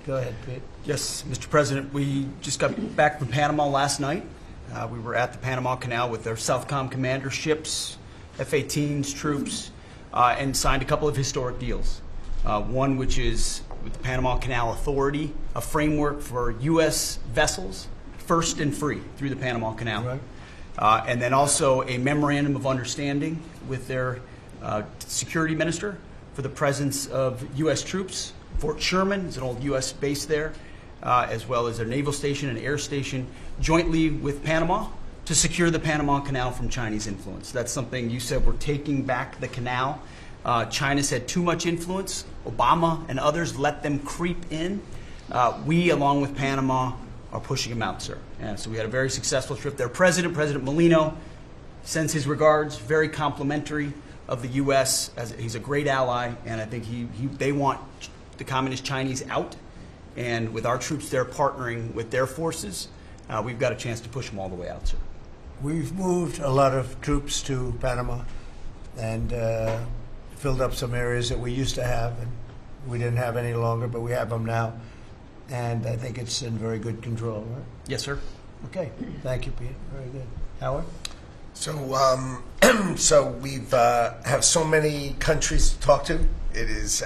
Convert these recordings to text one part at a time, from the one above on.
Go ahead, Pete. Yes, Mr. President, we just got back from Panama last night. We were at the Panama Canal with our Southcom commander ships, F-18s, troops, and signed a couple of historic deals. One which is with the Panama Canal Authority, a framework for U.S. vessels, first and free through the Panama Canal. Right. And then also a memorandum of understanding with their security minister for the presence of U.S. troops. Fort Sherman is an old U.S. base there, as well as their naval station and air station, jointly with Panama to secure the Panama Canal from Chinese influence. That's something you said, we're taking back the canal. China's had too much influence. Obama and others let them creep in. We, along with Panama, are pushing them out, sir. And so we had a very successful trip there. President Molino, sends his regards, very complimentary of the U.S. as he's a great ally, and I think they want the Communist Chinese out, and with our troops there partnering with their forces, we've got a chance to push them all the way out, sir. We've moved a lot of troops to Panama and filled up some areas that we used to have, and we didn't have any longer, but we have them now, and I think it's in very good control, right? Yes, sir. Okay, thank you, Pete. Very good. Howard? So, so we've have so many countries to talk to. It is,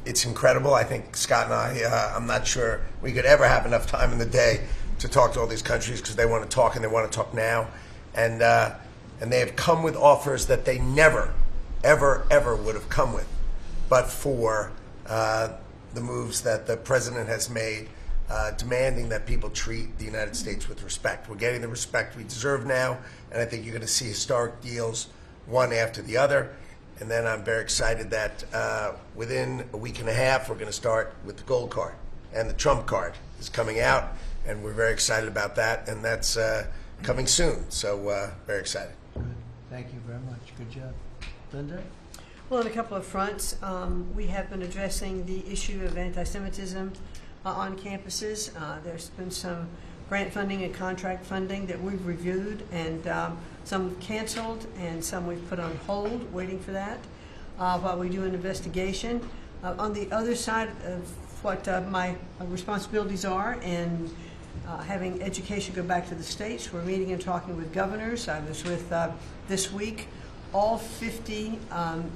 it's incredible. I think Scott and I, I'm not sure we could ever have enough time in the day to talk to all these countries because they want to talk and they want to talk now, and they have come with offers that they never, ever would have come with, but for the moves that the president has made. Demanding that people treat the United States with respect. We're getting the respect we deserve now, and I think you're going to see historic deals one after the other. And then I'm very excited that within a week and a half, we're going to start with the gold card, and the Trump card is coming out, and we're very excited about that, and that's coming soon. So very excited. Good. Thank you very much. Good job. Linda? Well, on a couple of fronts, we have been addressing the issue of anti-Semitism on campuses. There's been some grant funding and contract funding that we've reviewed, and some we've canceled and some we've put on hold, waiting for that, while we do an investigation. On the other side of what my responsibilities are, and having education go back to the states, we're meeting and talking with governors. I was with, this week, all 50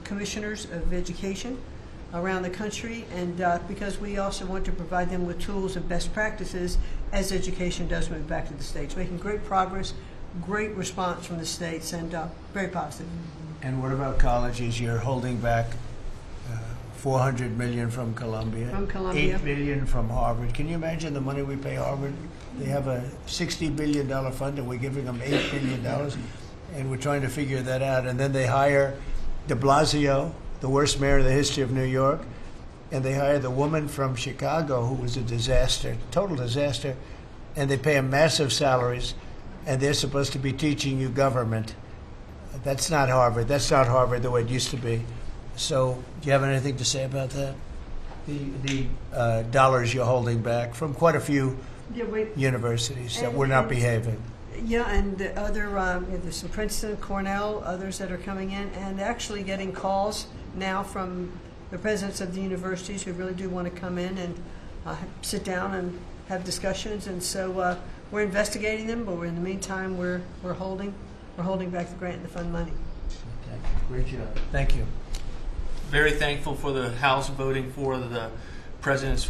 commissioners of education around the country, and because we also want to provide them with tools and best practices as education does move back to the states. Making great progress, great response from the states, and very positive. And what about colleges? You're holding back $400 million from Columbia. From Columbia. $8 billion from Harvard. Can you imagine the money we pay Harvard? They have a $60 billion fund, and we're giving them $8 billion, and we're trying to figure that out. And then they hire de Blasio, the worst mayor in the history of New York, and they hire the woman from Chicago who was a disaster, total disaster, and they pay them massive salaries, and they're supposed to be teaching you government. That's not Harvard. That's not Harvard the way it used to be. So do you have anything to say about that? The dollars you're holding back from quite a few universities that were not behaving. Yeah, and the other, there's some Princeton, Cornell, others that are coming in, and actually getting calls now from the presidents of the universities who really do want to come in and sit down and have discussions. And so we're investigating them, but in the meantime, we're holding back the grant and the fund money. Okay. Great job. Thank you. Very thankful for the House voting for the president's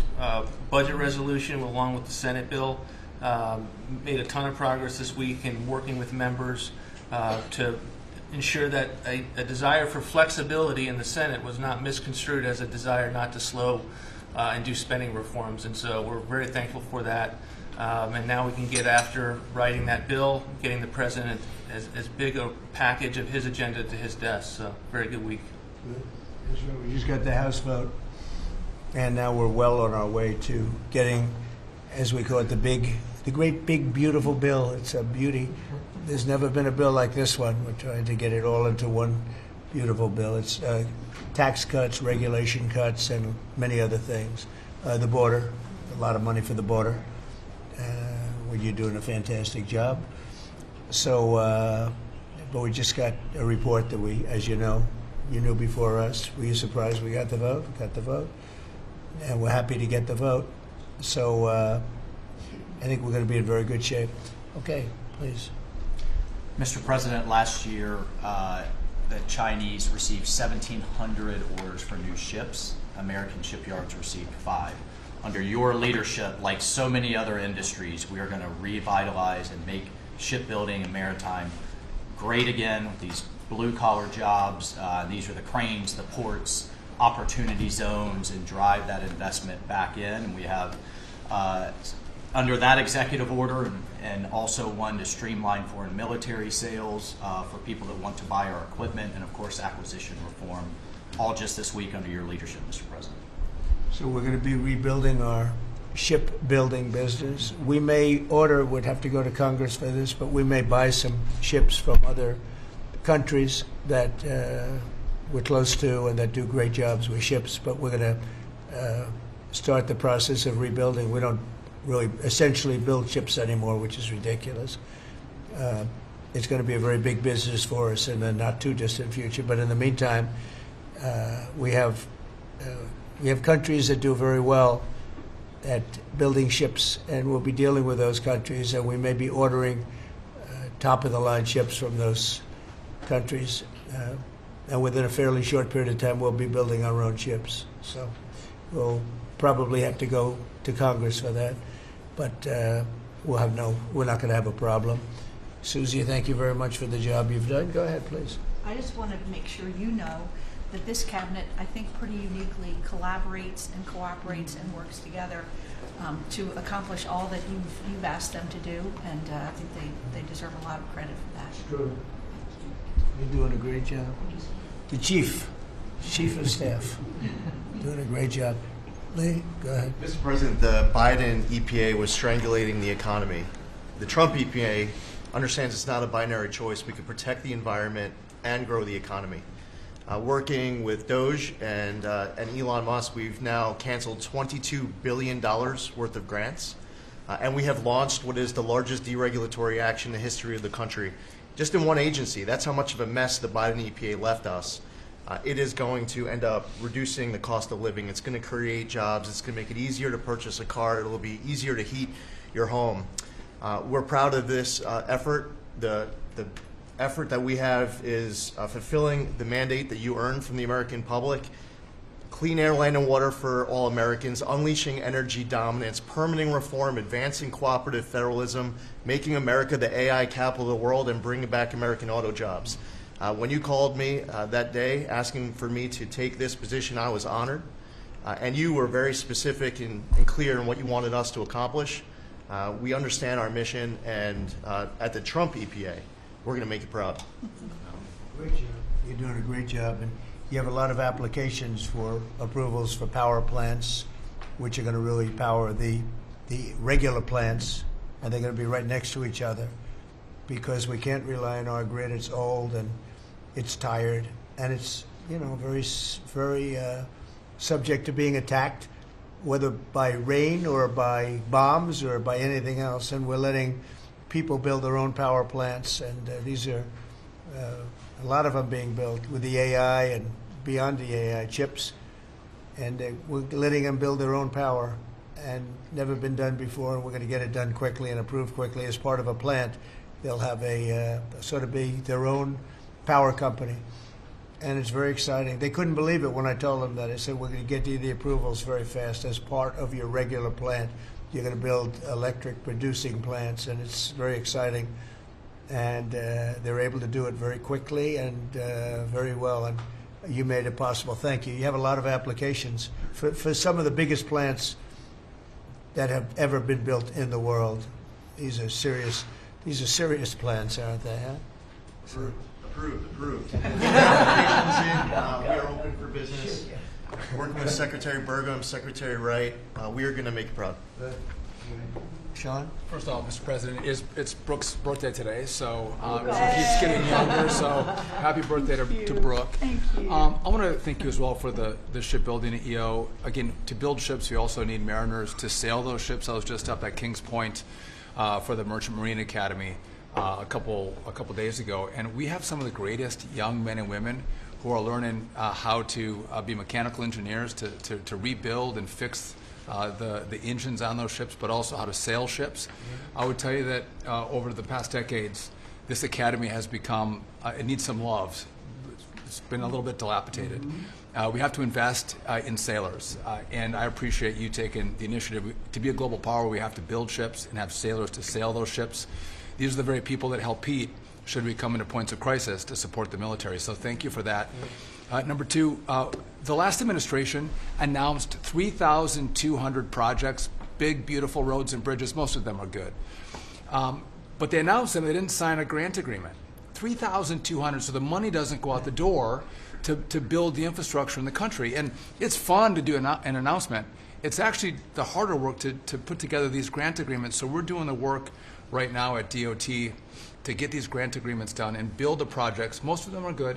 budget resolution along with the Senate bill. Made a ton of progress this week in working with members to ensure that a desire for flexibility in the Senate was not misconstrued as a desire not to slow and do spending reforms. And so we're very thankful for that. And now we can get after writing that bill, getting the president as big a package of his agenda to his desk. So very good week. We just got the House vote, and now we're well on our way to getting, as we call it, the great big beautiful bill. It's a beauty. There's never been a bill like this one. We're trying to get it all into one beautiful bill. It's tax cuts, regulation cuts, and many other things. The border, a lot of money for the border, where you're doing a fantastic job. So, but we just got a report that we, as you know, you knew before us. Were you surprised we got the vote? Got the vote. and we're happy to get the vote. So I think we're going to be in very good shape. Okay, please. Mr. President, last year the Chinese received 1,700 orders for new ships. American shipyards received 5. Under your leadership, like so many other industries, we are going to revitalize and make shipbuilding and maritime great again with these blue-collar jobs. These are the cranes, the ports, opportunity zones, and drive that investment back in. And we have, under that executive order, and also one to streamline foreign military sales for people that want to buy our equipment, and of course acquisition reform, all just this week under your leadership, Mr. President. So we're going to be rebuilding our shipbuilding business. We may order, would have to go to Congress for this, but we may buy some ships from other countries that we're close to and that do great jobs with ships, but we're going to start the process of rebuilding. We don't really essentially build ships anymore, which is ridiculous. It's going to be a very big business for us in the not too distant future, but in the meantime, we have countries that do very well at building ships, and we'll be dealing with those countries, and we may be ordering top-of-the-line ships from those countries. And within a fairly short period of time, we'll be building our own ships. So we'll probably have to go to Congress for that, but we're not going to have a problem. Susie, thank you very much for the job you've done. Go ahead, please. I just wanted to make sure you know that this cabinet, I think, pretty uniquely collaborates and cooperates and works together to accomplish all that you've asked them to do, and I think they deserve a lot of credit for that. It's true. You're doing a great job. The chief of staff, doing a great job. Lee, go ahead. Mr. President, the Biden EPA was strangulating the economy. The Trump EPA understands it's not a binary choice. We can protect the environment and grow the economy. Working with DOGE and Elon Musk, we've now canceled $22 billion worth of grants, and we have launched what is the largest deregulatory action in the history of the country. Just in one agency. That's how much of a mess the Biden EPA left us. It is going to end up reducing the cost of living. It's going to create jobs. It's going to make it easier to purchase a car. It will be easier to heat your home. We're proud of this effort. The effort that we have is fulfilling the mandate that you earned from the American public. Clean air, land, and water for all Americans, unleashing energy dominance, permitting reform, advancing cooperative federalism, making America the AI capital of the world, and bringing back American auto jobs. When you called me that day asking for me to take this position, I was honored. And you were very specific and clear in what you wanted us to accomplish. We understand our mission, and at the Trump EPA, we're going to make you proud. Great job. You're doing a great job. And you have a lot of applications for approvals for power plants, which are going to really power the regular plants, and they're going to be right next to each other because we can't rely on our grid. It's old and it's tired, and it's very subject to being attacked, whether by rain or by bombs or by anything else. And we're letting people build their own power plants, and these are a lot of them being built with the AI and beyond the AI chips, and we're letting them build their own power, and never been done before, and we're going to get it done quickly and approved quickly as part of a plant. They'll have a sort of be their own power company, and it's very exciting. They couldn't believe it when I told them that. I said, we're going to get you the approvals very fast as part of your regular plant. You're going to build electric producing plants, and it's very exciting. And they're able to do it very quickly and very well, and you made it possible. Thank you. You have a lot of applications for some of the biggest plants that have ever been built in the world. These are serious plants, aren't they? Huh? Approved. We are open for business. Working with Secretary Burgum, Secretary Wright, we are going to make you proud. Sean? First off, Mr. President, it's Brooke's birthday today, so she keeps getting younger, so happy birthday to Brooke. Thank you. I want to thank you as well for the shipbuilding at EO. Again, to build ships, we also need mariners to sail those ships. I was just up at Kings Point for the Merchant Marine Academy a couple days ago, and we have some of the greatest young men and women who are learning how to be mechanical engineers to rebuild and fix the engines on those ships, but also how to sail ships. I would tell you that over the past decades, this academy has become, it needs some love. It's been a little bit dilapidated. We have to invest in sailors, and I appreciate you taking the initiative. To be a global power, we have to build ships and have sailors to sail those ships. These are the very people that help Pete should we come into points of crisis to support the military. So thank you for that. Number two, the last administration announced 3,200 projects, big, beautiful roads and bridges. Most of them are good. But they announced them, they didn't sign a grant agreement. 3,200, so the money doesn't go out the door to build the infrastructure in the country. And it's fun to do an announcement. It's actually the harder work to put together these grant agreements. So we're doing the work right now at DOT to get these grant agreements done and build the projects. Most of them are good.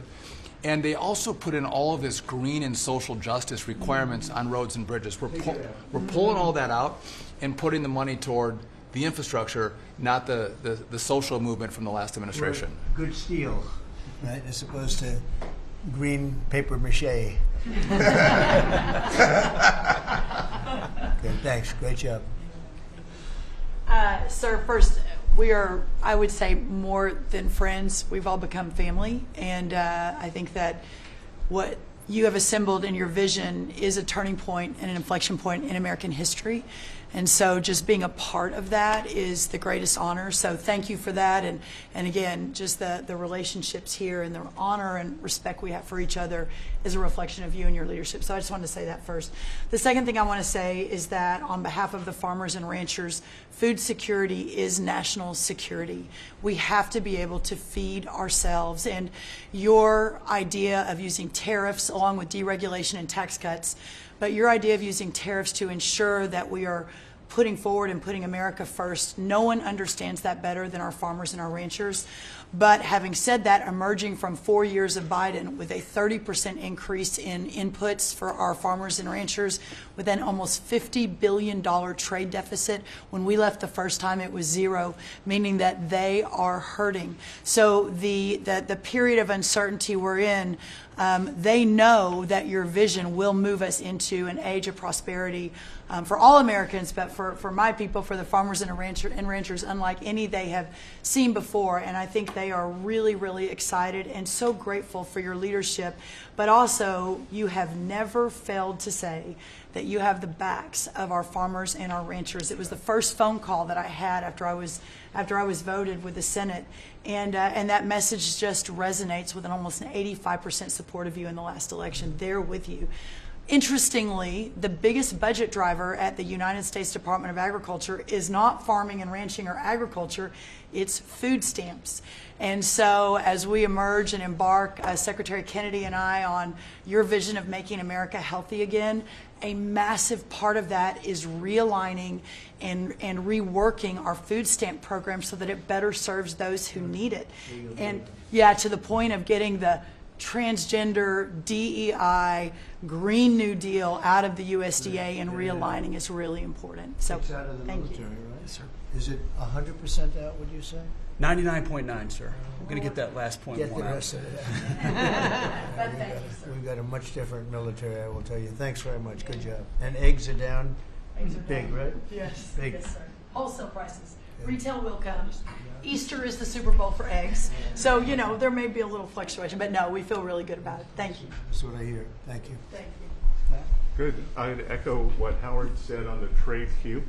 And they also put in all of this green and social justice requirements on roads and bridges. We're pulling all that out and putting the money toward the infrastructure, not the social movement from the last administration. Good steel, right, as opposed to green paper mache. Okay, thanks. Great job. Sir, first, we are, I would say, more than friends. We've all become family, and I think that what you have assembled in your vision is a turning point and an inflection point in American history. And so just being a part of that is the greatest honor. So thank you for that. And again, just the relationships here and the honor and respect we have for each other is a reflection of you and your leadership. So I just wanted to say that first. The second thing I want to say is that on behalf of the farmers and ranchers, food security is national security. We have to be able to feed ourselves. And your idea of using tariffs along with deregulation and tax cuts, but your idea of using tariffs to ensure that we are putting forward and putting America first, no one understands that better than our farmers and our ranchers. But having said that, emerging from 4 years of Biden with a 30% increase in inputs for our farmers and ranchers, with an almost $50 billion trade deficit. When we left the first time, it was zero, meaning that they are hurting. So the period of uncertainty we're in, they know that your vision will move us into an age of prosperity for all Americans, but for my people, for the farmers and ranchers, unlike any they have seen before. And I think they are really, really excited and so grateful for your leadership. But also, you have never failed to say that you have the backs of our farmers and our ranchers. It was the first phone call that I had after I was voted with the Senate, and that message just resonates with an almost an 85% support of you in the last election. They're with you. Interestingly, the biggest budget driver at the United States Department of Agriculture is not farming and ranching or agriculture, it's food stamps. And so as we emerge and embark, Secretary Kennedy and I, on your vision of making America healthy again, a massive part of that is realigning and reworking our food stamp program so that it better serves those who need it. And yeah, to the point of getting the transgender, DEI, Green New Deal out of the USDA and realigning is really important. So It's out of the thank military, you. right? Yes, sir. Is it 100% out, would you say? 99.9, sir. We're going to get that last point Get the one out. rest of it. We've got a much different military, I will tell you. Thanks very much. Good job. And eggs are down. Big, right? Yes, Big. yes, sir. Wholesale prices. Retail will come. Easter is the Super Bowl for eggs. So, you know, there may be a little fluctuation, but no, we feel really good about it. Thank you. That's what I hear. Thank you. Thank you. Good. I'd echo what Howard said on the trade queue,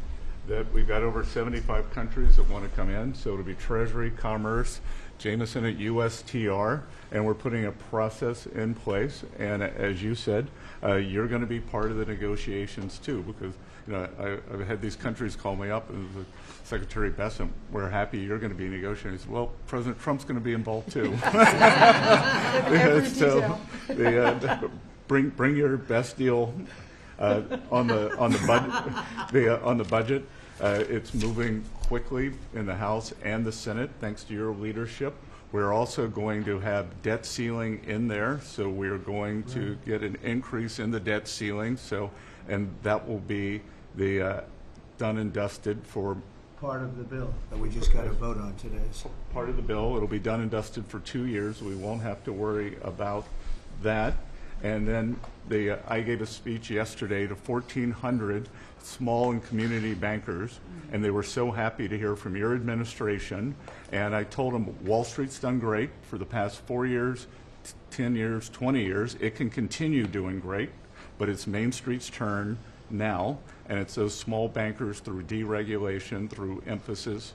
that we've got over 75 countries that want to come in. So it'll be Treasury, Commerce, Jameson at USTR, and we're putting a process in place. And as you said, you're going to be part of the negotiations too, because you know I've had these countries call me up and Secretary Bessent, we're happy you're going to be negotiating. I said, well, President Trump's going to be involved too. So bring your best deal on the budget. It's moving quickly in the House and the Senate, thanks to your leadership. We're also going to have debt ceiling in there, so we're going to get an increase in the debt ceiling. So, and that will be the done and dusted for Part of the bill that we just got to vote on today. So. part of the bill. It'll be done and dusted for 2 years. We won't have to worry about that. And then I gave a speech yesterday to 1,400 small and community bankers, and they were so happy to hear from your administration. And I told them Wall Street's done great for the past 4 years, 10 years, 20 years. It can continue doing great, but it's Main Street's turn now, and it's those small bankers through deregulation, through emphasis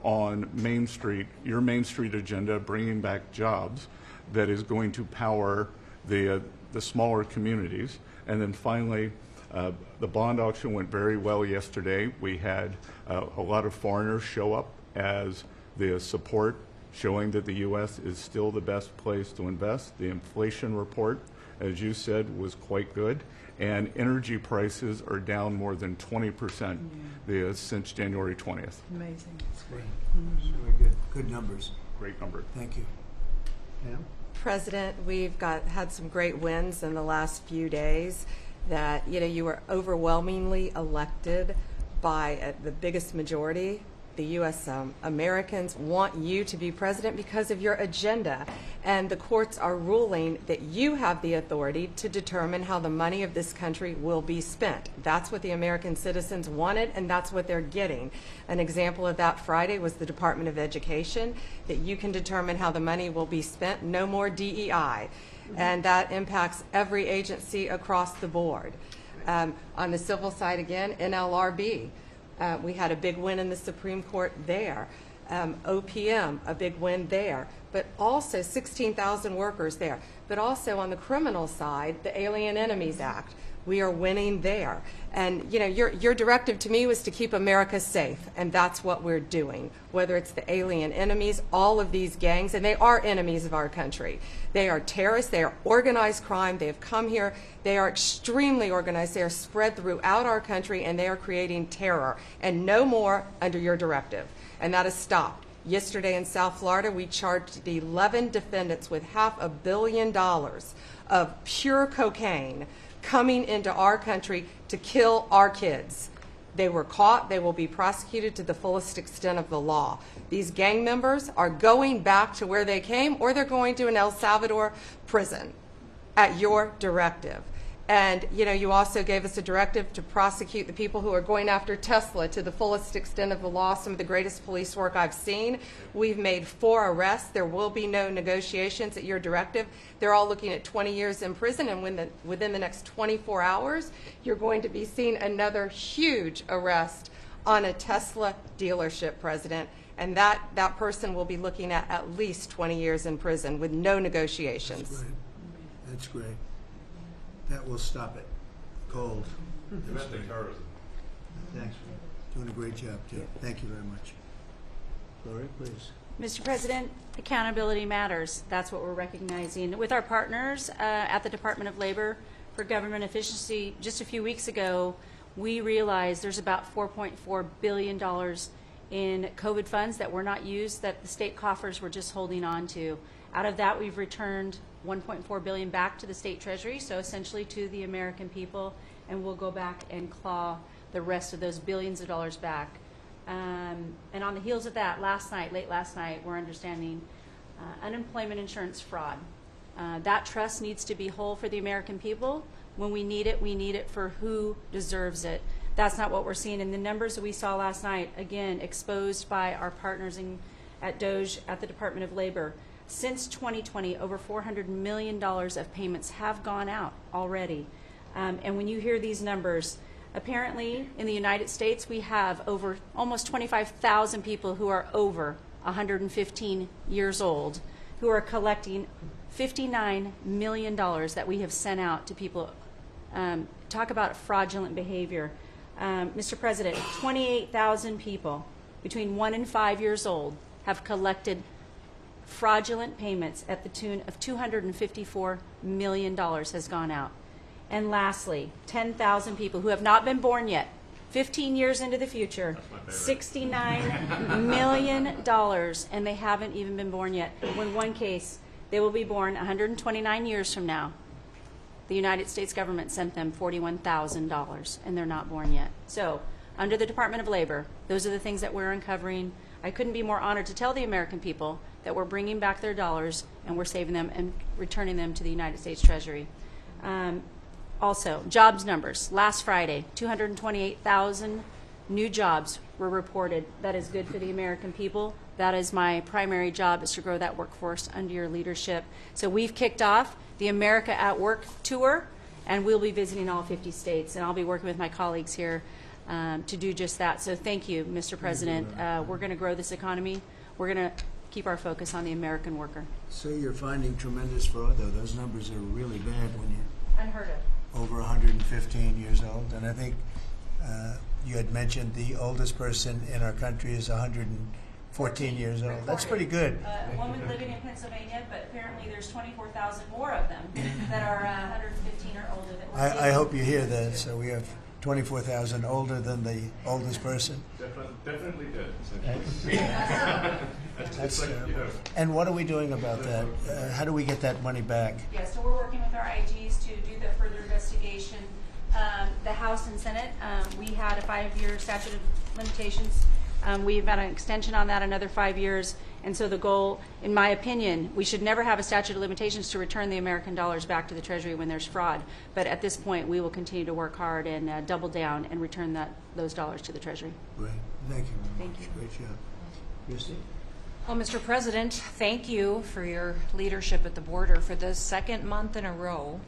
on Main Street, your Main Street agenda, bringing back jobs, that is going to power the smaller communities. And then finally, the bond auction went very well yesterday. We had a lot of foreigners show up as the support, showing that the U.S. is still the best place to invest. The inflation report, as you said, was quite good. And energy prices are down more than 20% since January 20th. Amazing. That's great. Very good. Good numbers. Great number. Thank you. Pam? President, we've had some great wins in the last few days. That you were overwhelmingly elected by the biggest majority. The U.S. Americans want you to be president because of your agenda, and the courts are ruling that you have the authority to determine how the money of this country will be spent. That's what the American citizens wanted, and that's what they're getting. An example of that Friday was the Department of Education, that you can determine how the money will be spent. No more DEI. And that impacts every agency across the board. On the civil side, again, NLRB. We had a big win in the Supreme Court there. OPM, a big win there. But also 16,000 workers there. But also on the criminal side, the Alien Enemies Act. We are winning there. And your directive to me was to keep America safe, and that's what we're doing. Whether it's the alien enemies, all of these gangs, and they are enemies of our country. They are terrorists, they are organized crime, they have come here, they are extremely organized, they are spread throughout our country, and they are creating terror. And no more under your directive. And that has stopped. Yesterday in South Florida, we charged the 11 defendants with $500 million of pure cocaine coming into our country to kill our kids. They were caught. They will be prosecuted to the fullest extent of the law. These gang members are going back to where they came, or they're going to an El Salvador prison at your directive. And you also gave us a directive to prosecute the people who are going after Tesla to the fullest extent of the law, some of the greatest police work I've seen. We've made 4 arrests. There will be no negotiations at your directive. They're all looking at 20 years in prison, and within the next 24 hours, you're going to be seeing another huge arrest on a Tesla dealership, President. And that person will be looking at least 20 years in prison with no negotiations. That's great. That's great. That will stop it. Cold. Domestic terrorism. Thanks. Doing a great job, too. Thank you very much. Lori, please. Mr. President, accountability matters. That's what we're recognizing. With our partners at the Department of Labor for Government Efficiency, just a few weeks ago, we realized there's about $4.4 billion in COVID funds that were not used, that the state coffers were just holding on to. Out of that, we've returned $1.4 billion back to the state treasury, so essentially to the American people, and we'll go back and claw the rest of those billions of dollars back. And on the heels of that, late last night, we're understanding unemployment insurance fraud. That trust needs to be whole for the American people. When we need it for who deserves it. That's not what we're seeing. And the numbers that we saw last night, again, exposed by our partners at DOGE at the Department of Labor. Since 2020, over $400 million of payments have gone out already. And when you hear these numbers, apparently in the United States, we have over almost 25,000 people who are over 115 years old who are collecting $59 million that we have sent out to people. Talk about fraudulent behavior. Mr. President, 28,000 people between 1 and 5 years old have collected fraudulent payments at the tune of $254 million has gone out. And lastly, 10,000 people who have not been born yet, 15 years into the future, $69 million, and they haven't even been born yet. In one case, they will be born 129 years from now. The United States government sent them $41,000, and they're not born yet. So, under the Department of Labor, those are the things that we're uncovering. I couldn't be more honored to tell the American people that we're bringing back their dollars and we're saving them and returning them to the United States Treasury. Also, jobs numbers. Last Friday, 228,000 new jobs were reported. That is good for the American people. That is my primary job, is to grow that workforce under your leadership. So we've kicked off the America at Work tour, and we'll be visiting all 50 states, and I'll be working with my colleagues here to do just that. So thank you, Mr. President. We're going to grow this economy. We're going to keep our focus on the American worker. So you're finding tremendous fraud, though. Those numbers are really bad when you're Unheard of. over 115 years old. And I think you had mentioned the oldest person in our country is 114 years old. That's pretty good. A woman living in Pennsylvania, but apparently there's 24,000 more of them that are 115 or older. That I hope you hear that. So we have 24,000 older than the oldest person. Definitely did. That's terrible. And what are we doing about that? How do we get that money back? Yeah, so we're working with our IGs to do the further investigation. The House and Senate, we had a 5-year statute of limitations. We've had an extension on that, another 5 years. And so the goal, in my opinion, we should never have a statute of limitations to return the American dollars back to the Treasury when there's fraud. But at this point, we will continue to work hard and double down and return those dollars to the Treasury. Great. Thank you. Thank you. Great job. Christy? Well, Mr. President, thank you for your leadership at the border. For the second month in a row,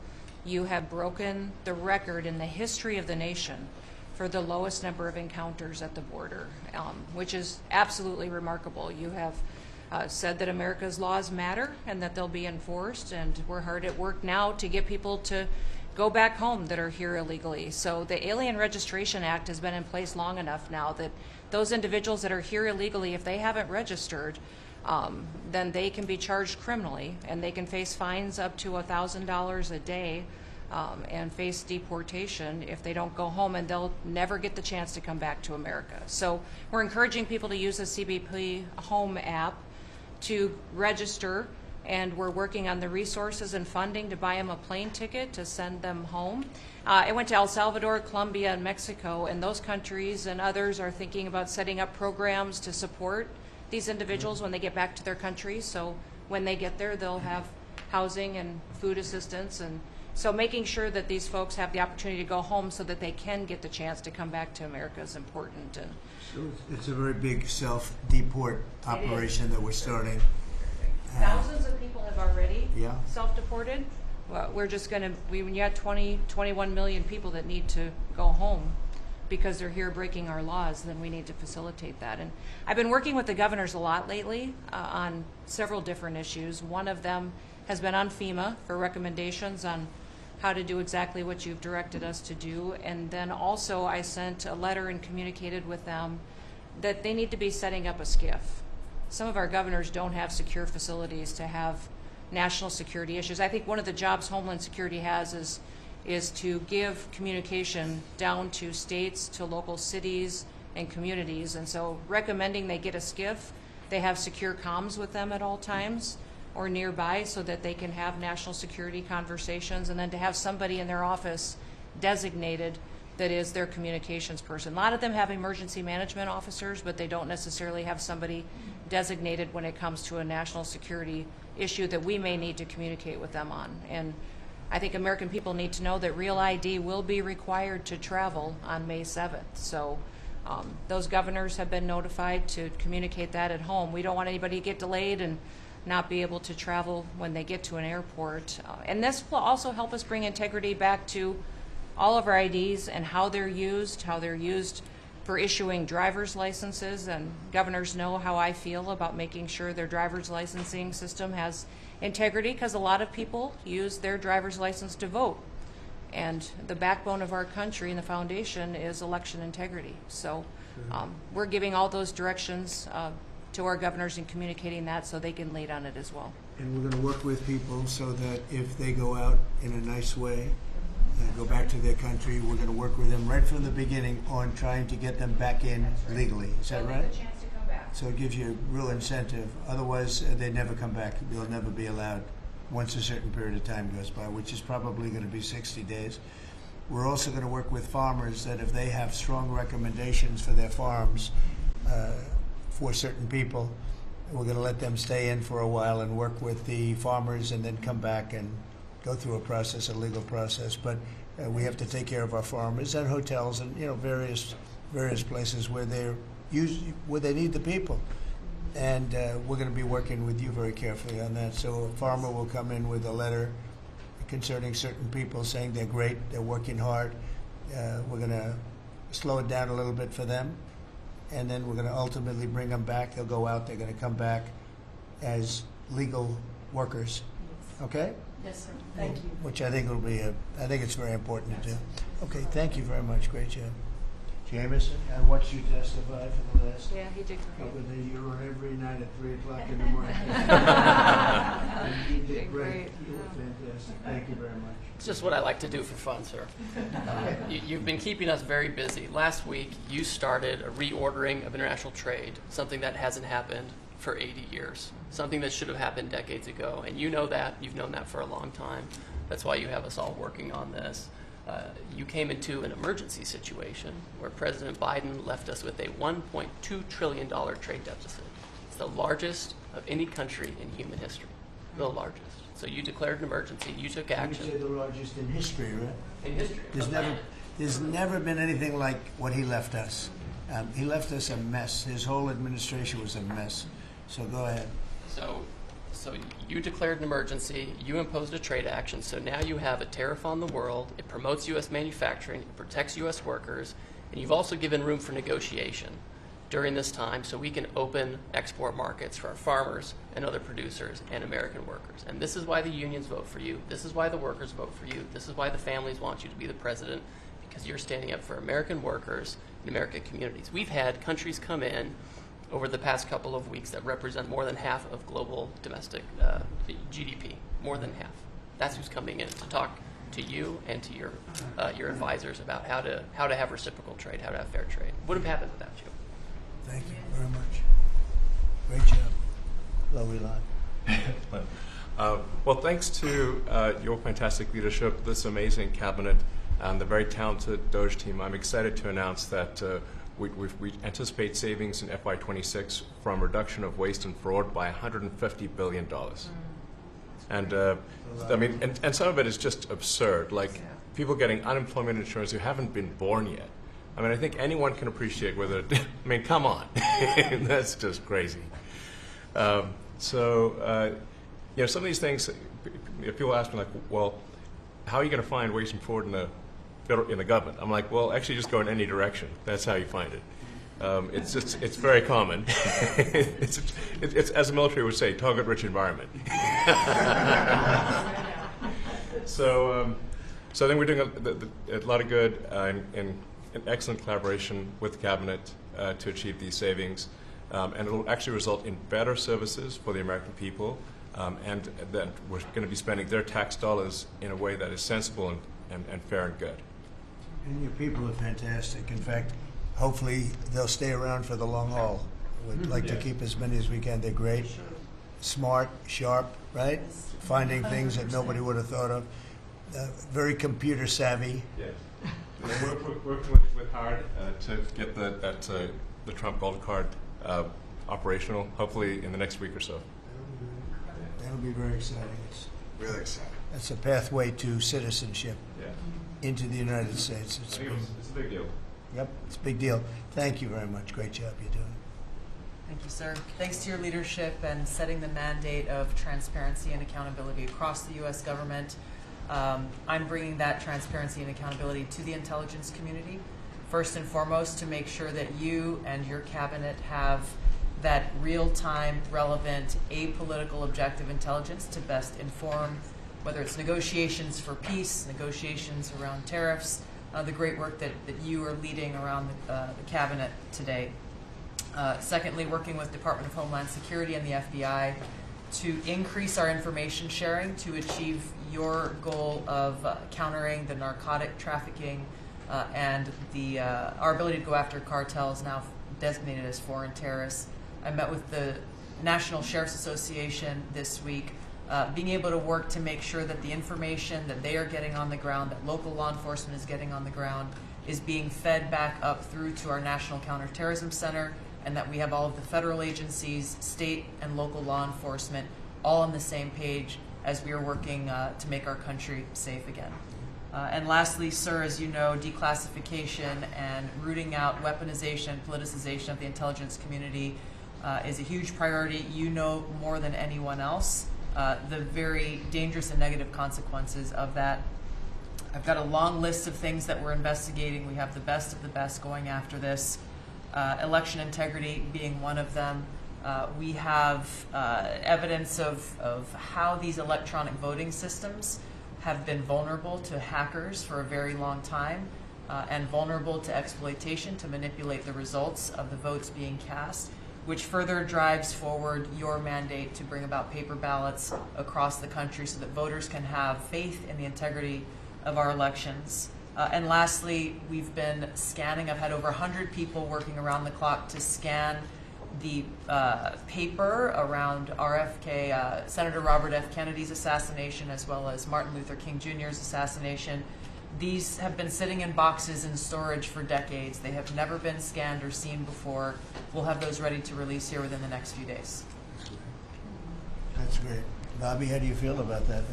you have broken the record in the history of the nation for the lowest number of encounters at the border, which is absolutely remarkable. You have said that America's laws matter and that they'll be enforced, and we're hard at work now to get people to go back home that are here illegally. So the Alien Registration Act has been in place long enough now that those individuals that are here illegally, if they haven't registered, then they can be charged criminally, and they can face fines up to $1,000 a day and face deportation if they don't go home, and they'll never get the chance to come back to America. So we're encouraging people to use the CBP Home app to register, and we're working on the resources and funding to buy them a plane ticket to send them home. I went to El Salvador, Colombia, and Mexico, and those countries and others are thinking about setting up programs to support these individuals when they get back to their countries. So when they get there, they'll have housing and food assistance, and so making sure that these folks have the opportunity to go home so that they can get the chance to come back to America is important. And So it's a very big self-deport operation that we're starting. thousands of people have already Yeah. self-deported. Well, we're just going to, when you have 21 million people that need to go home because they're here breaking our laws, then we need to facilitate that. And I've been working with the governors a lot lately on several different issues. One of them has been on FEMA for recommendations on how to do exactly what you've directed us to do. And then also I sent a letter and communicated with them that they need to be setting up a SCIF. Some of our governors don't have secure facilities to have national security issues. I think one of the jobs Homeland Security has is to give communication down to states, to local cities and communities. And so recommending they get a SCIF, they have secure comms with them at all times or nearby so that they can have national security conversations, and then to have somebody in their office designated that is their communications person. A lot of them have emergency management officers, but they don't necessarily have somebody designated when it comes to a national security issue that we may need to communicate with them on. And I think American people need to know that Real ID will be required to travel on May 7th. So those governors have been notified to communicate that at home. We don't want anybody to get delayed and not be able to travel when they get to an airport. And this will also help us bring integrity back to all of our IDs and how they're used for issuing driver's licenses. And governors know how I feel about making sure their driver's licensing system has integrity, because a lot of people use their driver's license to vote. And the backbone of our country and the foundation is election integrity. So we're giving all those directions to our governors and communicating that so they can lead on it as well. And we're going to work with people so that if they go out in a nice way and go back to their country, we're going to work with them right from the beginning on trying to get them back in legally. Is that right? A chance to come back. So it gives you a real incentive. Otherwise, they never come back. They'll never be allowed once a certain period of time goes by, which is probably going to be 60 days. We're also going to work with farmers that if they have strong recommendations for their farms for certain people, We're going to let them stay in for a while and work with the farmers and then come back and go through a process, a legal process. But we have to take care of our farmers and hotels and, you know, various places where where they need the people. And we're going to be working with you very carefully on that. So a farmer will come in with a letter concerning certain people saying they're great, they're working hard. We're going to slow it down a little bit for them. And then we're going to ultimately bring them back. They'll go out. They're going to come back as legal workers. Okay? Yes, sir. Thank you. Which I think will be I think it's very important to do. Okay, thank you very much. Great job. Jameson, I watched you testify for the last Yeah, he did great. couple of days. You were on every night at 3 o'clock in the morning. You did great. You were fantastic. Thank you very much. It's just what I like to do for fun, sir. You've been keeping us very busy. Last week, you started a reordering of international trade, something that hasn't happened for 80 years, something that should have happened decades ago. And you know that. You've known that for a long time. That's why you have us all working on this. You came into an emergency situation where President Biden left us with a $1.2 trillion trade deficit. It's the largest of any country in human history, the largest. So you declared an emergency. You took action. You say the largest in history, right? In history. There's never been anything like what he left us. He left us a mess. His whole administration was a mess. So go ahead. So you declared an emergency, you imposed a trade action, so now you have a tariff on the world, it promotes U.S. manufacturing, it protects U.S. workers, and you've also given room for negotiation during this time so we can open export markets for our farmers and other producers and American workers. And this is why the unions vote for you, this is why the workers vote for you, this is why the families want you to be the president, because you're standing up for American workers and American communities. We've had countries come in over the past couple of weeks that represent more than half of global domestic GDP, more than half. That's who's coming in to talk to you and to your advisors about how to have reciprocal trade, how to have fair trade. Wouldn't have happened without you. Thank you very much. Great job. Lovely lot. Well, thanks to your fantastic leadership, this amazing cabinet, and the very talented DOGE team, I'm excited to announce that we anticipate savings in FY26 from reduction of waste and fraud by $150 billion. And I mean, and some of it is just absurd, like people getting unemployment insurance who haven't been born yet. I mean, I think anyone can appreciate whether, I mean, come on, that's just crazy. You know, some of these things, people ask me like, well, how are you going to find waste and fraud in the government? I'm like, well, actually just go in any direction. That's how you find it. It's very common. it's as the military would say, target-rich environment. So I think we're doing a lot of good in excellent collaboration with the cabinet to achieve these savings. And it will actually result in better services for the American people, and that we're going to be spending their tax dollars in a way that is sensible and fair and good. And your people are fantastic. In fact, hopefully they'll stay around for the long haul. We'd like to keep as many as we can. They're great, smart, sharp, right? Finding things that nobody would have thought of. Very computer savvy. Yes. We're working with Howard to get the Trump Gold Card operational, hopefully in the next week or so. That'll be very exciting. It's Really exciting. That's a pathway to citizenship into the United States. It's a big deal. Yep, it's a big deal. Thank you very much. Great job you're doing. Thank you, sir. Thanks to your leadership and setting the mandate of transparency and accountability across the U.S. government. I'm bringing that transparency and accountability to the intelligence community, first and foremost, to make sure that you and your cabinet have that real-time, relevant, apolitical, objective intelligence to best inform whether it's negotiations for peace, negotiations around tariffs, the great work that you are leading around the cabinet today. Secondly, working with Department of Homeland Security and the FBI to increase our information sharing to achieve your goal of countering the narcotic trafficking and our ability to go after cartels now designated as foreign terrorists. I met with the National Sheriff's Association this week, being able to work to make sure that the information that they are getting on the ground, that local law enforcement is getting on the ground, is being fed back up through to our National Counterterrorism Center and that we have all of the federal agencies, state and local law enforcement all on the same page as we are working to make our country safe again. And lastly, sir, as you know, declassification and rooting out weaponization, politicization of the intelligence community is a huge priority. You know more than anyone else the very dangerous and negative consequences of that. I've got a long list of things that we're investigating. We have the best of the best going after this. Election integrity being one of them. We have evidence of how these electronic voting systems have been vulnerable to hackers for a very long time and vulnerable to exploitation to manipulate the results of the votes being cast, which further drives forward your mandate to bring about paper ballots across the country so that voters can have faith in the integrity of our elections. And lastly, we've been scanning. I've had over 100 people working around the clock to scan the paper around RFK, Senator Robert F. Kennedy's assassination, as well as Martin Luther King Jr.'s assassination. These have been sitting in boxes in storage for decades. They have never been scanned or seen before. We'll have those ready to release here within the next few days. That's great. Bobby, how do you feel about that?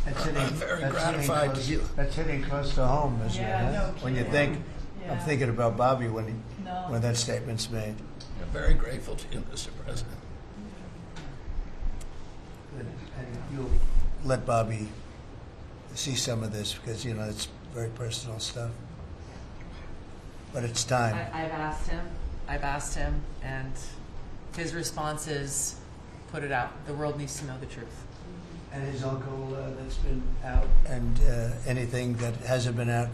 That's hitting, I'm very gratified to hear. That's hitting close to home, isn't it? no When you kidding. think, Yeah. I'm thinking about Bobby when that statement's made. I'm very grateful to you, Mr. President. And you'll let Bobby see some of this because, you know, it's very personal stuff. But it's time. I've asked him, and his response is, put it out. The world needs to know the truth. And his uncle that's been out, and anything that hasn't been out,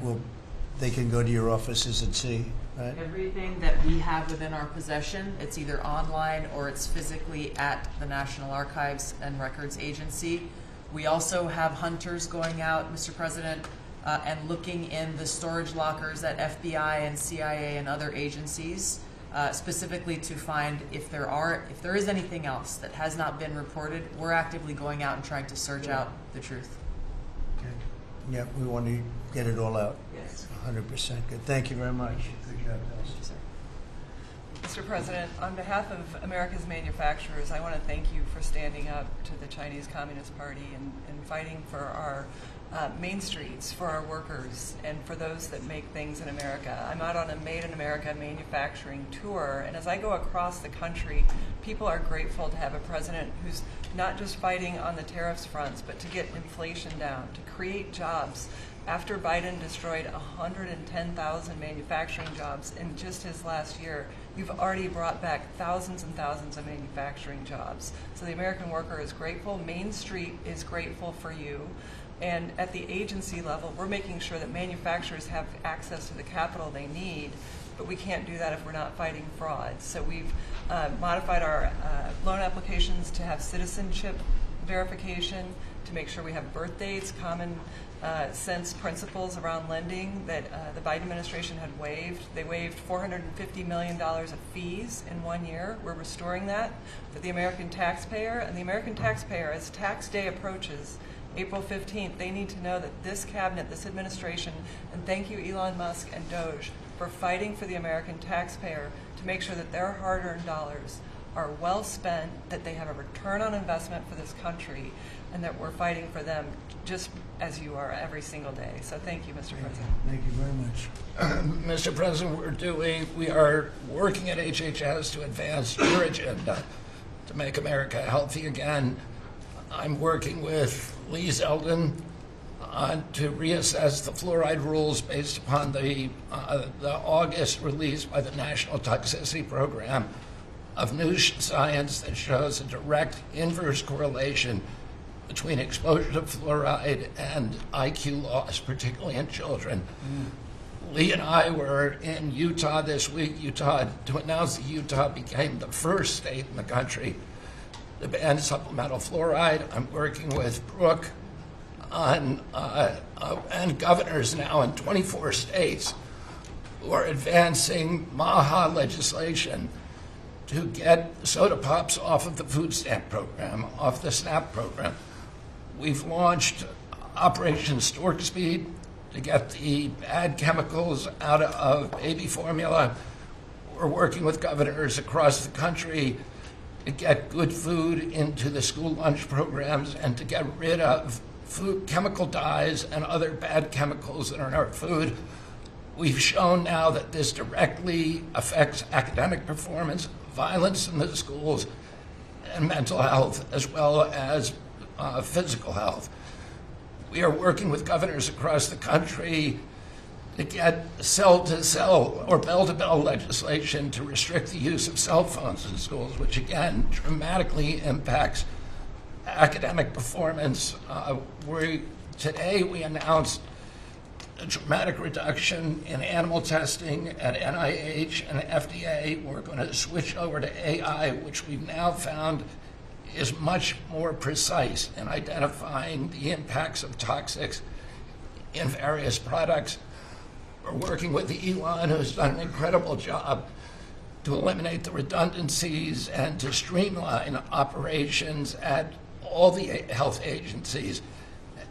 they can go to your offices and see, right? Everything that we have within our possession, it's either online or it's physically at the National Archives and Records Agency. We also have hunters going out, Mr. President, and looking in the storage lockers at FBI and CIA and other agencies, specifically to find if there is anything else that has not been reported. We're actively going out and trying to search out the truth. Okay. Yeah, we want to get it all out. Yes. 100% good. Thank you very much. Good job, Elsie. Mr. President, on behalf of America's manufacturers, I want to thank you for standing up to the Chinese Communist Party and fighting for our main streets, for our workers, and for those that make things in America. I'm out on a Made in America manufacturing tour, and as I go across the country, people are grateful to have a president who's not just fighting on the tariffs fronts, but to get inflation down, to create jobs. After Biden destroyed 110,000 manufacturing jobs in just his last year, you've already brought back thousands and thousands of manufacturing jobs. So the American worker is grateful. Main Street is grateful for you. And at the agency level, we're making sure that manufacturers have access to the capital they need, but we can't do that if we're not fighting fraud. So we've modified our loan applications to have citizenship verification, to make sure we have birth dates, common sense principles around lending that the Biden administration had waived. They waived $450 million of fees in 1 year. We're restoring that for the American taxpayer. And the American taxpayer, as tax day approaches, April 15th, they need to know that this cabinet, this administration, and thank you Elon Musk and DOGE for fighting for the American taxpayer to make sure that their hard-earned dollars are well spent, that they have a return on investment for this country, and that we're fighting for them just as you are every single day. So thank you, Mr. President. Thank you very much. Mr. President, we are working at HHS to advance your agenda to make America healthy again. I'm working with Lee Zeldin to reassess the fluoride rules based upon the August release by the National Toxicity Program of new science that shows a direct inverse correlation between exposure to fluoride and IQ loss, particularly in children. Lee and I were in Utah this week, to announce that Utah became the first state in the country to ban supplemental fluoride. I'm working with Brooke on, and governors now in 24 states who are advancing MAHA legislation to get soda pops off of the food stamp program, off the SNAP program. We've launched Operation Stork Speed to get the bad chemicals out of baby formula. We're working with governors across the country to get good food into the school lunch programs and to get rid of food chemical dyes and other bad chemicals that are in our food. We've shown now that this directly affects academic performance, violence in the schools, and mental health, as well as physical health. We are working with governors across the country to get cell-to-cell or bell-to-bell legislation to restrict the use of cell phones in schools, which again dramatically impacts academic performance. Today we announced a dramatic reduction in animal testing at NIH and FDA. We're going to switch over to AI, which we've now found is much more precise in identifying the impacts of toxics in various products. We're working with Elon, who's done an incredible job to eliminate the redundancies and to streamline operations at all the health agencies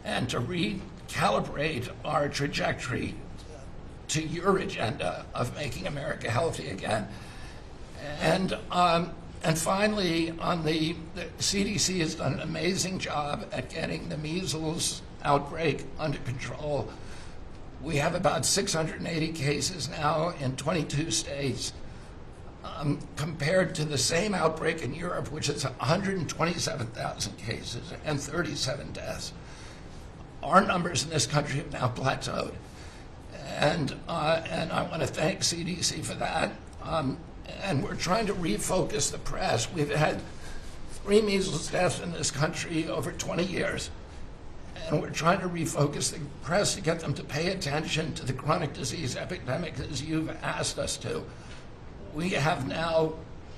and to recalibrate our trajectory to your agenda of making America healthy again. And finally, the CDC has done an amazing job at getting the measles outbreak under control. We have about 680 cases now in 22 states, compared to the same outbreak in Europe, which is 127,000 cases and 37 deaths. Our numbers in this country have now plateaued. And I want to thank CDC for that. And we're trying to refocus the press. We've had 3 measles deaths in this country over 20 years. And we're trying to refocus the press to get them to pay attention to the chronic disease epidemic as you've asked us to. We have now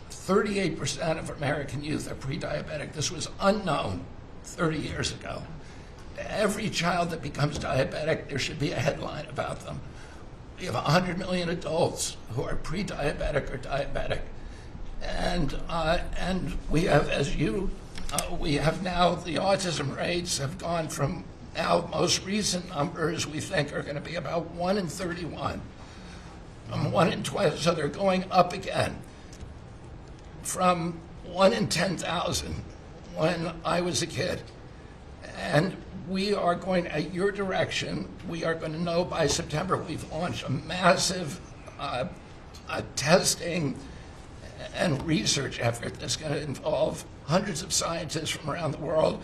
38% of American youth are pre-diabetic. This was unknown 30 years ago. Every child that becomes diabetic, there should be a headline about them. We have 100 million adults who are pre-diabetic or diabetic. And we have, we have now, the autism rates have gone from now most recent numbers we think are going to be about 1 in 31. 1 in 20, so they're going up again from 1 in 10,000 when I was a kid. And we are going, at your direction, we are going to know by September. We've launched a massive testing and research effort that's going to involve hundreds of scientists from around the world.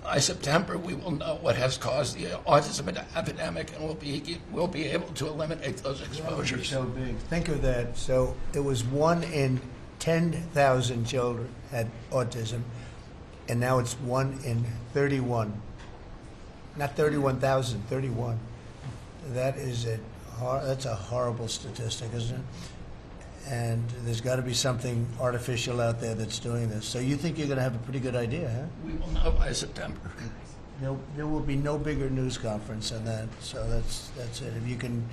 By September, we will know what has caused the autism epidemic, and we'll be able to eliminate those exposures. So big. Think of that. So it was 1 in 10,000 children had autism, and now it's 1 in 31. Not 31,000, 31. That's a horrible statistic, isn't it? And there's got to be something artificial out there that's doing this. So you think you're going to have a pretty good idea, huh? We will know by September. There will be no bigger news conference than that. So that's it. If you can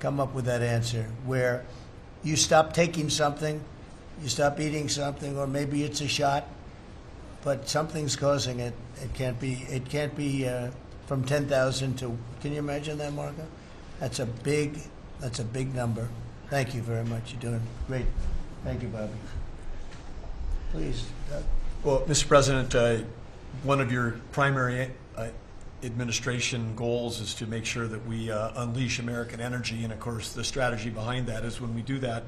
come up with that answer where you stop taking something, you stop eating something, or maybe it's a shot, but something's causing it. It can't be from 10,000 to. Can you imagine that, Marco? That's a big number. Thank you very much. You're doing great. Thank you, Bobby. Please, Doug. Well, Mr. President, one of your primary administration goals is to make sure that we unleash American energy, and of course the strategy behind that is when we do that,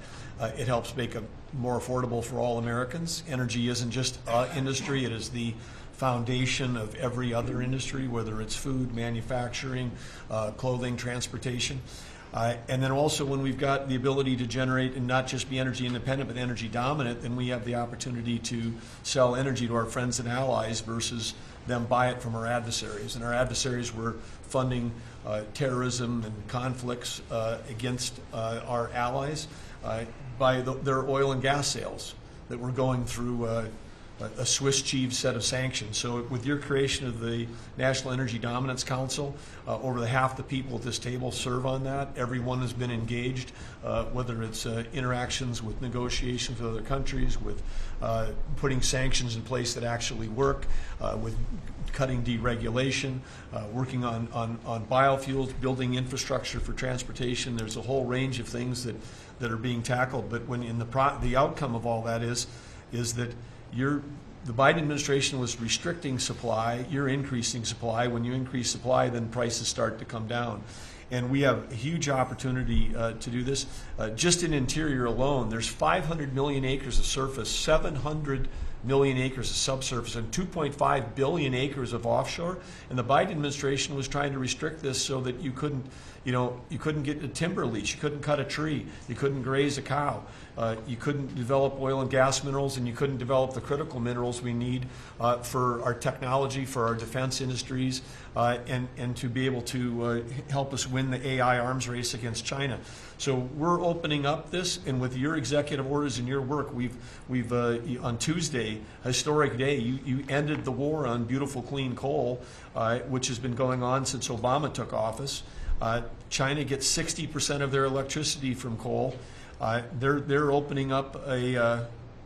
it helps make it more affordable for all Americans. Energy isn't just industry, it is the foundation of every other industry, whether it's food, manufacturing, clothing, transportation. And then also when we've got the ability to generate and not just be energy independent but energy dominant, then we have the opportunity to sell energy to our friends and allies versus them buy it from our adversaries. And our adversaries were funding terrorism and conflicts against our allies by their oil and gas sales that were going through a Swiss cheese set of sanctions. So with your creation of the National Energy Dominance Council, over half the people at this table serve on that. Everyone has been engaged, whether it's interactions with negotiations with other countries, with putting sanctions in place that actually work, with cutting deregulation, working on biofuels, building infrastructure for transportation. There's a whole range of things that that are being tackled. But when in the outcome of all that is that the Biden administration was restricting supply, you're increasing supply. When you increase supply, then prices start to come down. And we have a huge opportunity to do this. Just in interior alone, there's 500 million acres of surface, 700 million acres of subsurface, and 2.5 billion acres of offshore. And the Biden administration was trying to restrict this so that you couldn't get a timber lease, you couldn't cut a tree, you couldn't graze a cow, you couldn't develop oil and gas minerals, and you couldn't develop the critical minerals we need for our technology, for our defense industries, and to be able to help us win the AI arms race against China. So we're opening up this, and with your executive orders and your work, we've on Tuesday, historic day, you ended the war on beautiful clean coal, which has been going on since Obama took office. China gets 60% of their electricity from coal. They're opening up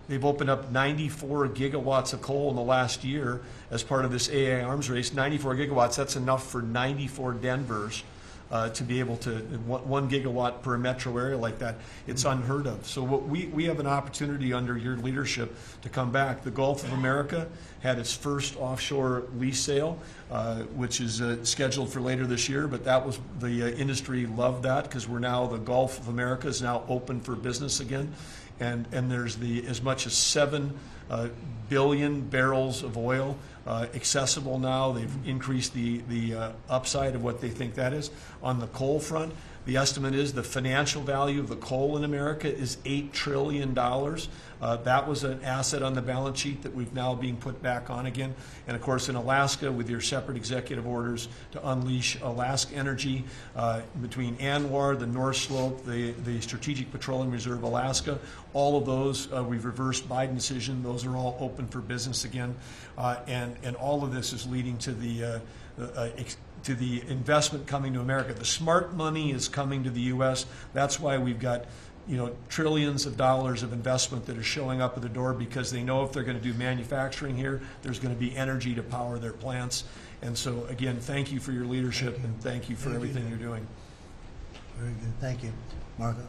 they've opened up 94 gigawatts of coal in the last year as part of this AI arms race. 94 gigawatts, that's enough for 94 Denvers to be able to, 1 gigawatt per metro area like that. It's unheard of. So we have an opportunity under your leadership to come back. The Gulf of America had its first offshore lease sale, which is scheduled for later this year, but that was, the industry loved that because we're now, the Gulf of America is now open for business again. And there's as much as 7 billion barrels of oil accessible now. They've increased the upside of what they think that is. On the coal front, the estimate is the financial value of the coal in America is $8 trillion. That was an asset on the balance sheet that we've now being put back on again. And of course in Alaska, with your separate executive orders to unleash Alaska energy between ANWR, the North Slope, the Strategic Petroleum Reserve Alaska, all of those, we've reversed Biden decision. Those are all open for business again. And all of this is leading to the investment coming to America. The smart money is coming to the U.S. That's why we've got trillions of dollars of investment that are showing up at the door, because they know if they're going to do manufacturing here, there's going to be energy to power their plants. And so, again, thank you for your leadership and thank you for everything you're doing. Very good. Thank you. Marco?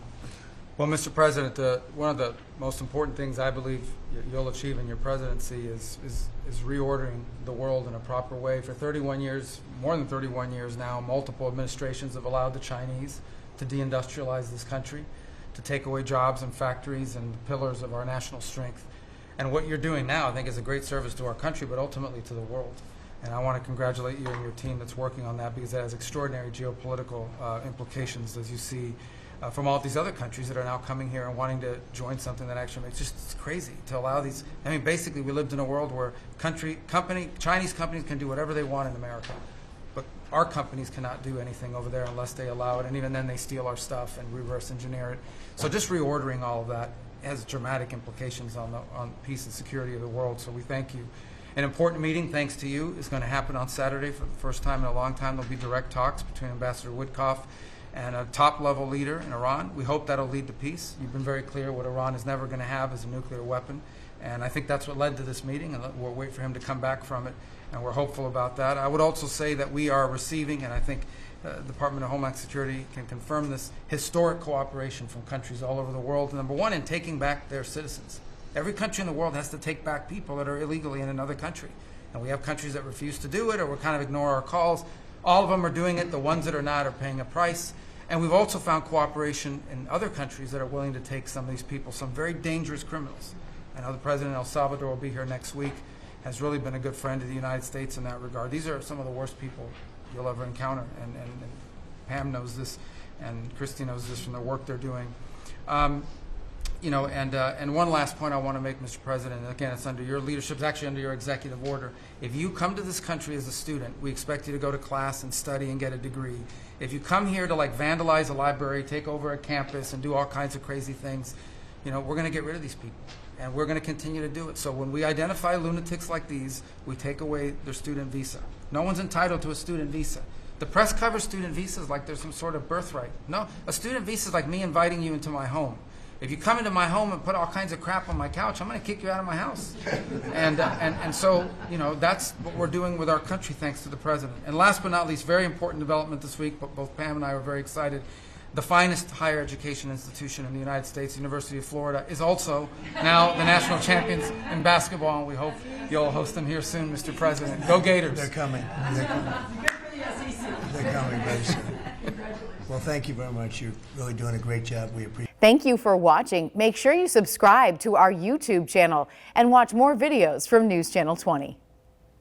Well, Mr. President, one of the most important things I believe you'll achieve in your presidency is reordering the world in a proper way. For 31 years, more than 31 years now, multiple administrations have allowed the Chinese to deindustrialize this country, to take away jobs and factories and the pillars of our national strength. And what you're doing now, I think, is a great service to our country, but ultimately to the world. And I want to congratulate you and your team that's working on that, because it has extraordinary geopolitical implications, as you see, from all these other countries that are now coming here and wanting to join something that actually makes it's crazy to allow these. I mean, basically, we lived in a world where Chinese companies can do whatever they want in America, but our companies cannot do anything over there unless they allow it, and even then they steal our stuff and reverse engineer it. So just reordering all of that has dramatic implications on peace and security of the world, so we thank you. An important meeting, thanks to you, is going to happen on Saturday for the first time in a long time. There'll be direct talks between Ambassador Witkoff and a top-level leader in Iran. We hope that'll lead to peace. You've been very clear what Iran is never going to have is a nuclear weapon, and I think that's what led to this meeting, and we'll wait for him to come back from it, and we're hopeful about that. I would also say that we are receiving, and I think the Department of Homeland Security can confirm this, historic cooperation from countries all over the world. Number one, in taking back their citizens. Every country in the world has to take back people that are illegally in another country, and we have countries that refuse to do it or will kind of ignore our calls. All of them are doing it. The ones that are not are paying a price. And we've also found cooperation in other countries that are willing to take some of these people, some very dangerous criminals. I know the President of El Salvador will be here next week, has really been a good friend of the United States in that regard. These are some of the worst people you'll ever encounter, and Pam knows this, and Christy knows this from the work they're doing. And one last point I want to make, Mr. President, and again, it's under your leadership, it's actually under your executive order. If you come to this country as a student, we expect you to go to class and study and get a degree. If you come here to vandalize a library, take over a campus, and do all kinds of crazy things, we're going to get rid of these people, and we're going to continue to do it. So when we identify lunatics like these, we take away their student visa. No one's entitled to a student visa. The press covers student visas like there's some sort of birthright. No, a student visa is like me inviting you into my home. If you come into my home and put all kinds of crap on my couch, I'm going to kick you out of my house. And so, that's what we're doing with our country, thanks to the President. And last but not least, very important development this week, but both Pam and I were very excited. the finest higher education institution in the United States, University of Florida, is also now the national champions in basketball, and we hope you'll host them here soon, Mr. President. Go Gators! They're coming. They're coming. They're coming very soon. Well, thank you very much. You're really doing a great job. We appreciate it. Thank you for watching. Make sure you subscribe to our YouTube channel and watch more videos from News Channel 20.